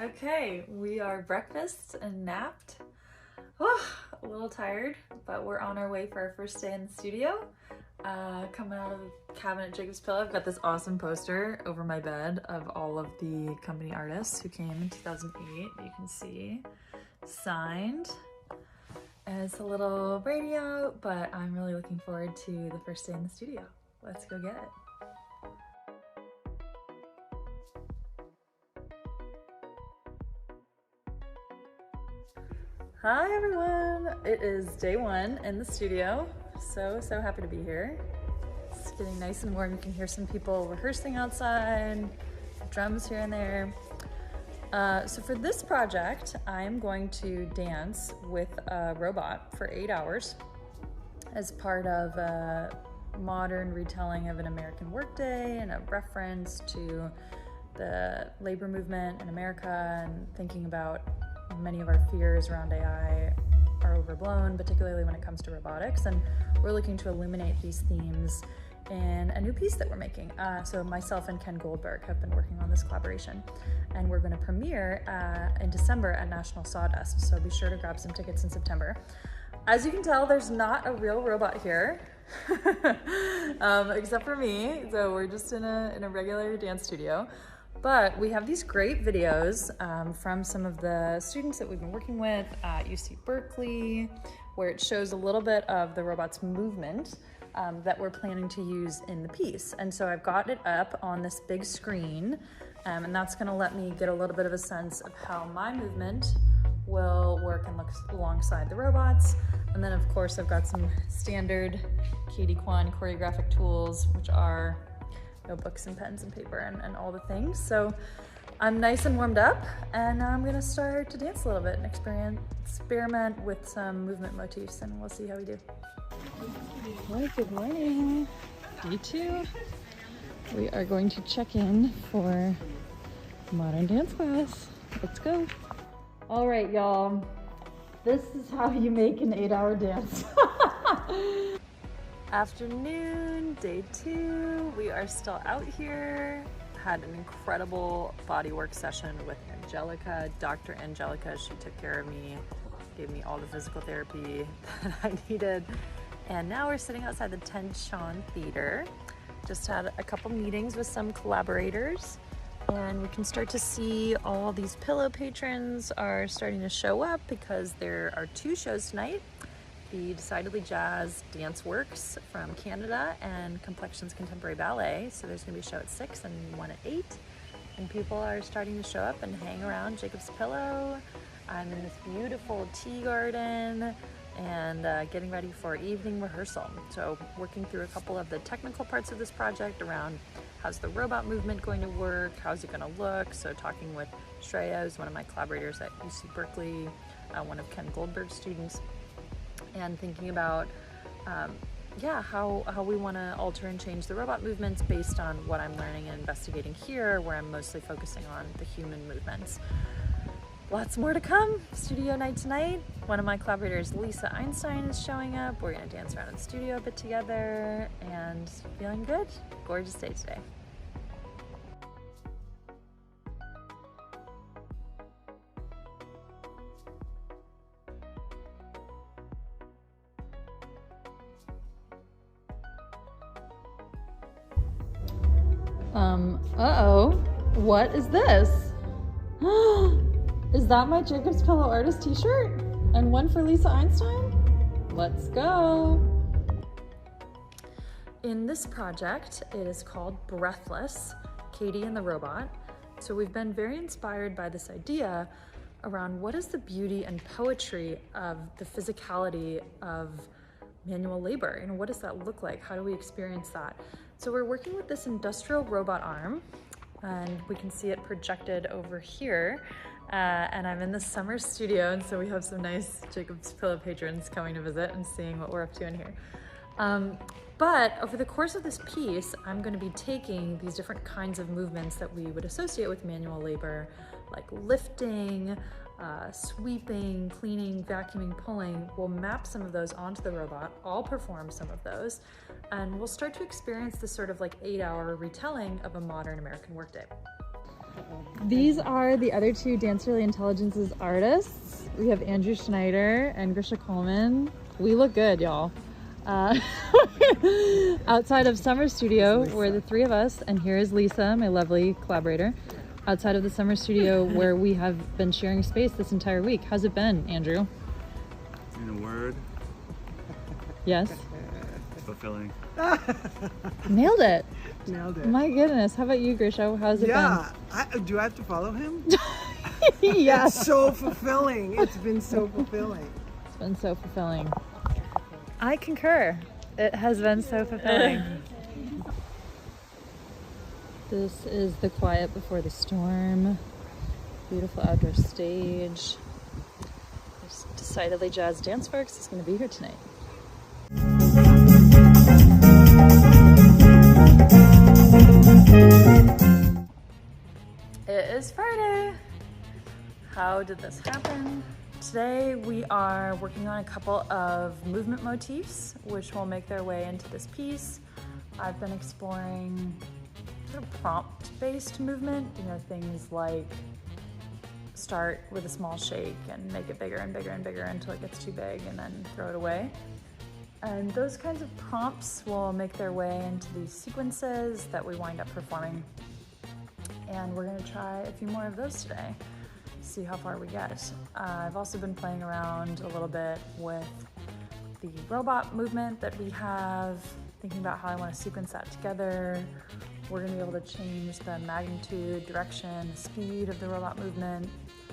Okay, we are breakfast and napped. Oh, a little tired, but we're on our way for our first day in the studio. Coming out of the cabinet Jacob's Pillow, I've got this awesome poster over my bed of all of the company artists who came in 2008. You can see signed. And it's a little radio, but I'm really looking forward to the first day in the studio. Let's go get it. Hi everyone! It is day one in the studio. So happy to be here. It's getting nice and warm. You can hear some people rehearsing outside, drums here and there. So for this project, I'm going to dance with a robot for 8 hours as part of a modern retelling of an American workday and a reference to the labor movement in America and thinking about many of our fears around AI are overblown, particularly when it comes to robotics, and we're looking to illuminate these themes in a new piece that we're making. So myself and Ken Goldberg have been working on this collaboration, and we're going to premiere in December at National Sawdust, so be sure to grab some tickets in September. As you can tell, there's not a real robot here, except for me, so we're just in a regular dance studio. But we have these great videos from some of the students that we've been working with at UC Berkeley, where it shows a little bit of the robot's movement that we're planning to use in the piece. And so I've got it up on this big screen, and that's gonna let me get a little bit of a sense of how my movement will work and look alongside the robots. And then of course I've got some standard Catie Cuan choreographic tools, which are notebooks and pens and paper and all the things. So I'm nice and warmed up, and now I'm gonna start to dance a little bit and experiment with some movement motifs, and we'll see how we do. Well, good morning. Day 2. We are going to check in for modern dance class. Let's go. All right, y'all. This is how you make an 8-hour dance. Afternoon, day 2. We are still out here. Had an incredible bodywork session with Angelica, Dr. Angelica. She took care of me, gave me all the physical therapy that I needed. And now we're sitting outside the Tension Theater. Just had a couple meetings with some collaborators, and we can start to see all these pillow patrons are starting to show up because there are 2 shows tonight. The Decidedly Jazz Dance Works from Canada and Complexions Contemporary Ballet. So there's gonna be a show at 6 and one at 8. And people are starting to show up and hang around Jacob's Pillow. I'm in this beautiful tea garden and getting ready for evening rehearsal. So working through a couple of the technical parts of this project around how's the robot movement going to work, how's it gonna look. So talking with Shreya, who's one of my collaborators at UC Berkeley, one of Ken Goldberg's students, and thinking about how we want to alter and change the robot movements based on what I'm learning and investigating here, where I'm mostly focusing on the human movements. Lots more to come. Studio night tonight. One of my collaborators, Lisa Einstein, is showing up. We're gonna dance around in the studio a bit together, and feeling good. Gorgeous day today. Uh-oh, what is this? Is that my Jacob's Pillow artist t-shirt? And one for Lisa Einstein? Let's go. In this project, it is called Breathless, Catie and the Robot. So we've been very inspired by this idea around what is the beauty and poetry of the physicality of manual labor. You know, what does that look like? How do we experience that? So we're working with this industrial robot arm, and we can see it projected over here. And I'm in the summer studio, and so we have some nice Jacob's Pillow patrons coming to visit and seeing what we're up to in here. But over the course of this piece, I'm going to be taking these different kinds of movements that we would associate with manual labor, like lifting, sweeping, cleaning, vacuuming, pulling. We'll map some of those onto the robot. I'll perform some of those, and we'll start to experience this sort of like 8-hour retelling of a modern American workday. These are the other two Dance Really Intelligence's artists. We have Andrew Schneider and Grisha Coleman. We look good, y'all. Outside of Summer Studio, we're the three of us, and here is Lisa, my lovely collaborator. Outside of the Summer Studio, where we have been sharing space this entire week. How's it been, Andrew? In a word. Yes. Fulfilling. Nailed it. Nailed it. My goodness. How about you, Grisha? How's it been? Do I have to follow him? Yeah. It's so fulfilling. It's been so fulfilling. It's been so fulfilling. I concur. It has been so fulfilling. This is the quiet before the storm. Beautiful outdoor stage. There's decidedly Jazz Dance Works is going to be here tonight. It is Friday. How did this happen? Today we are working on a couple of movement motifs which will make their way into this piece. I've been exploring sort of prompt-based movement, things like start with a small shake and make it bigger and bigger and bigger until it gets too big and then throw it away. And those kinds of prompts will make their way into these sequences that we wind up performing. And we're gonna try a few more of those today, see how far we get. I've also been playing around a little bit with the robot movement that we have, thinking about how I want to sequence that together. We're going to be able to change the magnitude, direction, the speed of the robot movement,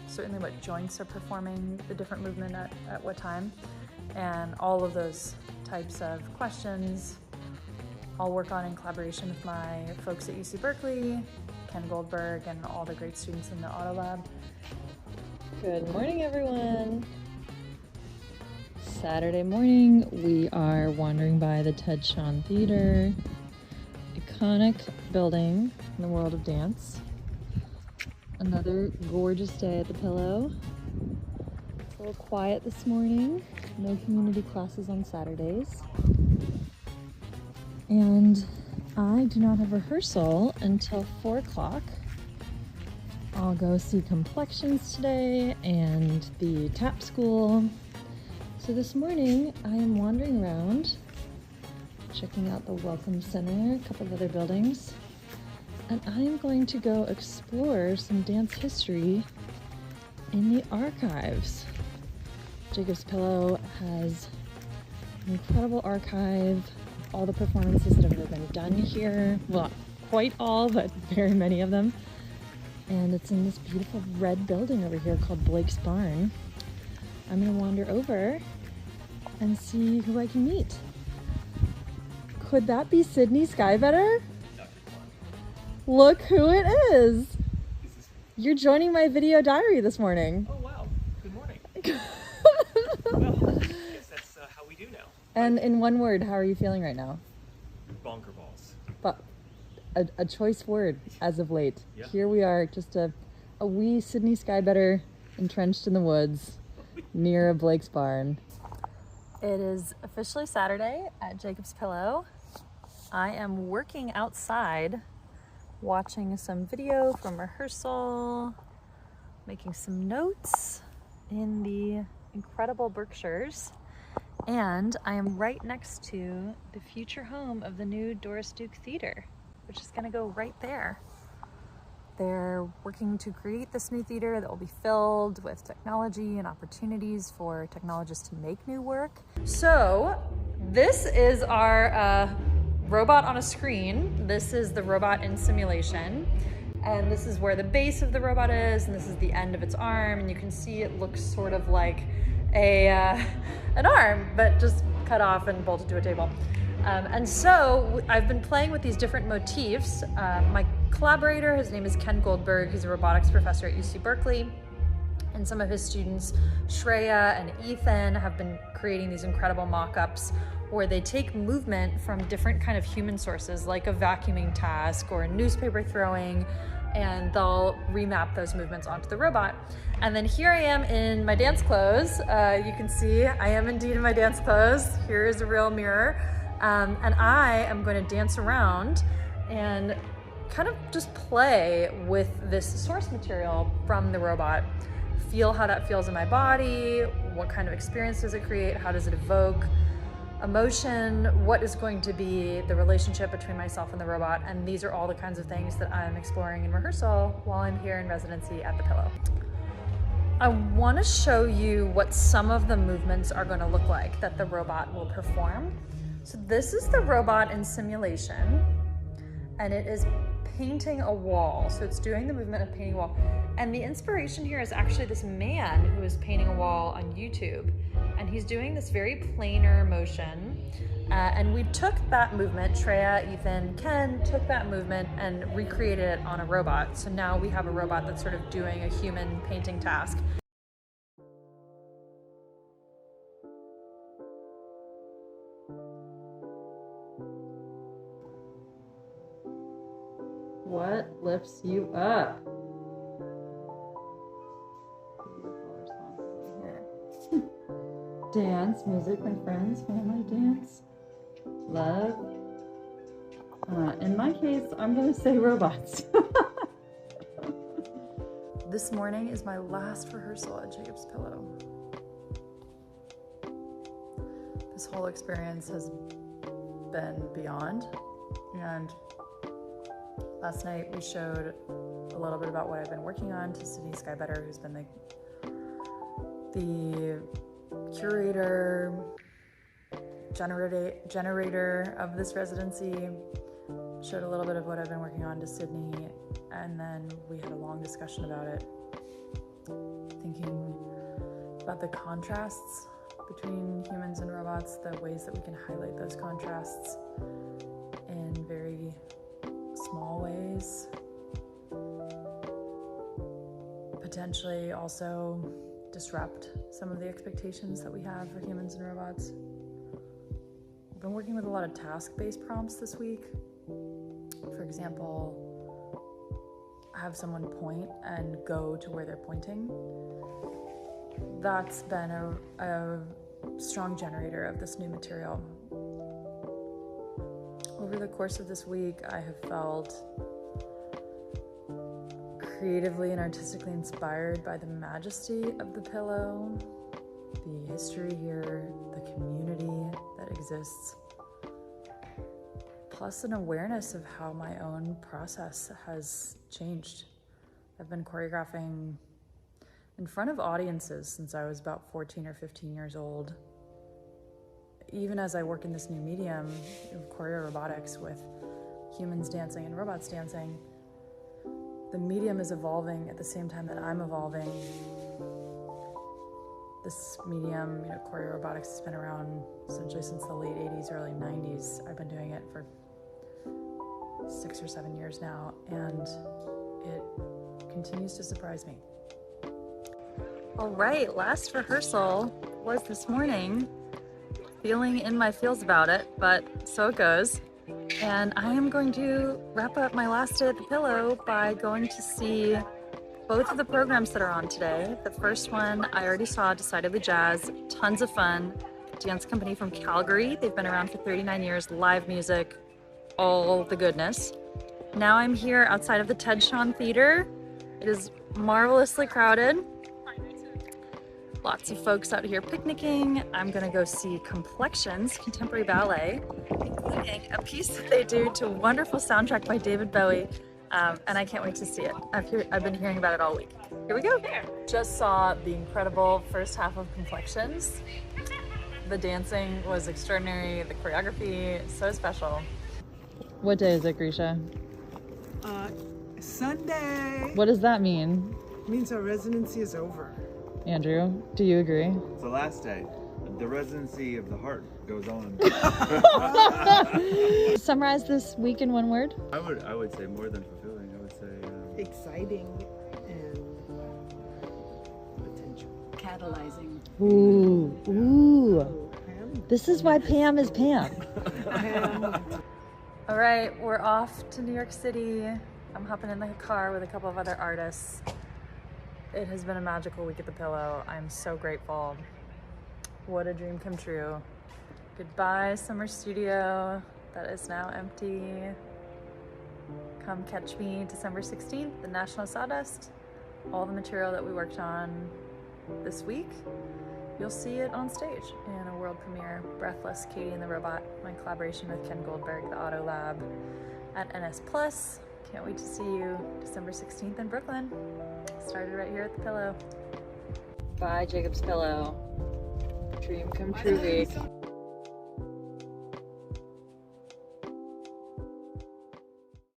certainly what joints are performing the different movement at what time, and all of those types of questions I'll work on in collaboration with my folks at UC Berkeley, Ken Goldberg, and all the great students in the Auto Lab. Good morning, everyone. Saturday morning, we are wandering by the Ted Shawn Theater, iconic building in the world of dance. Another gorgeous day at the Pillow. It's a little quiet this morning. No community classes on Saturdays. And I do not have rehearsal until 4 o'clock. I'll go see Complexions today and the tap school. So this morning I am wandering around, checking out the Welcome Center, a couple of other buildings, and I am going to go explore some dance history in the archives. Jacob's Pillow has an incredible archive of all the performances that have ever been done here. Well, not quite all, but very many of them. And it's in this beautiful red building over here called Blake's Barn. I'm gonna wander over and see who I can meet. Could that be Sydney Skybetter? Look who it is! You're joining my video diary this morning. Oh wow, good morning. Well, I guess that's how we do now. And in one word, how are you feeling right now? Bonker balls. But a choice word as of late. Yeah. Here we are, just a wee Sydney Skybetter entrenched in the woods near a Blake's Barn. It is officially Saturday at Jacob's Pillow. I am working outside, watching some video from rehearsal, making some notes in the incredible Berkshires, and I am right next to the future home of the new Doris Duke Theater, which is going to go right there. They're working to create this new theater that will be filled with technology and opportunities for technologists to make new work. So this is our robot on a screen. This is the robot in simulation. And this is where the base of the robot is, and this is the end of its arm. And you can see it looks sort of like an arm, but just cut off and bolted to a table. And so I've been playing with these different motifs. My collaborator, his name is Ken Goldberg. He's a robotics professor at UC Berkeley. And some of his students, Shreya and Ethan, have been creating these incredible mock-ups where they take movement from different kind of human sources, like a vacuuming task or a newspaper throwing, and they'll remap those movements onto the robot. And then here I am in my dance clothes. You can see I am indeed in my dance clothes. Here is a real mirror. And I am going to dance around and kind of just play with this source material from the robot, feel how that feels in my body, what kind of experience does it create, how does it evoke emotion, what is going to be the relationship between myself and the robot. And these are all the kinds of things that I'm exploring in rehearsal while I'm here in residency at the Pillow. I want to show you what some of the movements are going to look like that the robot will perform. So this is the robot in simulation, and it is painting a wall. So it's doing the movement of painting a wall. And the inspiration here is actually this man who is painting a wall on YouTube. And he's doing this very planar motion. And we took that movement, Treya, Ethan, Ken took that movement and recreated it on a robot. So now we have a robot that's sort of doing a human painting task. What lifts you up? Dance, music, my friends, family, dance, love. In my case, I'm gonna say robots. This morning is my last rehearsal at Jacob's Pillow. This whole experience has been beyond, and last night we showed a little bit about what I've been working on to Sydney Skybetter, who's been the curator, generator of this residency. Showed a little bit of what I've been working on to Sydney, and then we had a long discussion about it, thinking about the contrasts between humans and robots, the ways that we can highlight those contrasts in very small ways, potentially also disrupt some of the expectations that we have for humans and robots. I've been working with a lot of task-based prompts this week. For example, have someone point and go to where they're pointing. That's been a strong generator of this new material. Over the course of this week, I have felt creatively and artistically inspired by the majesty of the Pillow, the history here, the community that exists, plus an awareness of how my own process has changed. I've been choreographing in front of audiences since I was about 14 or 15 years old. Even as I work in this new medium of choreorobotics with humans dancing and robots dancing, the medium is evolving at the same time that I'm evolving. This medium, choreorobotics, has been around essentially since the late 80s, early 90s. I've been doing it for 6 or 7 years now, and it continues to surprise me. All right, last rehearsal was this morning. Feeling in my feels about it, but so it goes. And I am going to wrap up my last day at the Pillow by going to see both of the programs that are on today. The first one I already saw, Decidedly Jazz, tons of fun. Dance company from Calgary. They've been around for 39 years, live music, all the goodness. Now I'm here outside of the Ted Shawn Theater. It is marvelously crowded. Lots of folks out here picnicking. I'm gonna go see Complexions, contemporary ballet, including a piece that they do to a wonderful soundtrack by David Bowie, and I can't wait to see it. I've been hearing about it all week. Here we go. Just saw the incredible first half of Complexions. The dancing was extraordinary, the choreography, so special. What day is it, Grisha? Sunday. What does that mean? It means our residency is over. Andrew, do you agree? It's the last day. The residency of the heart goes on. Summarize this week in one word. I would say more than fulfilling. I would say Exciting and potential. Catalyzing. Ooh. Pam? This is why Pam is Pam. Pam. All right, we're off to New York City. I'm hopping in the car with a couple of other artists. It has been a magical week at the Pillow. I'm so grateful. What a dream come true. Goodbye, summer studio that is now empty. come catch me December 16th, the National Sawdust. All the material that we worked on this week, you'll see it on stage in a world premiere, Breathless, Catie and the Robot, my collaboration with Ken Goldberg, the Auto Lab at NS Plus. Can't wait to see you December 16th in Brooklyn. Started right here at the Pillow. Bye, Jacob's Pillow. Dream come true week.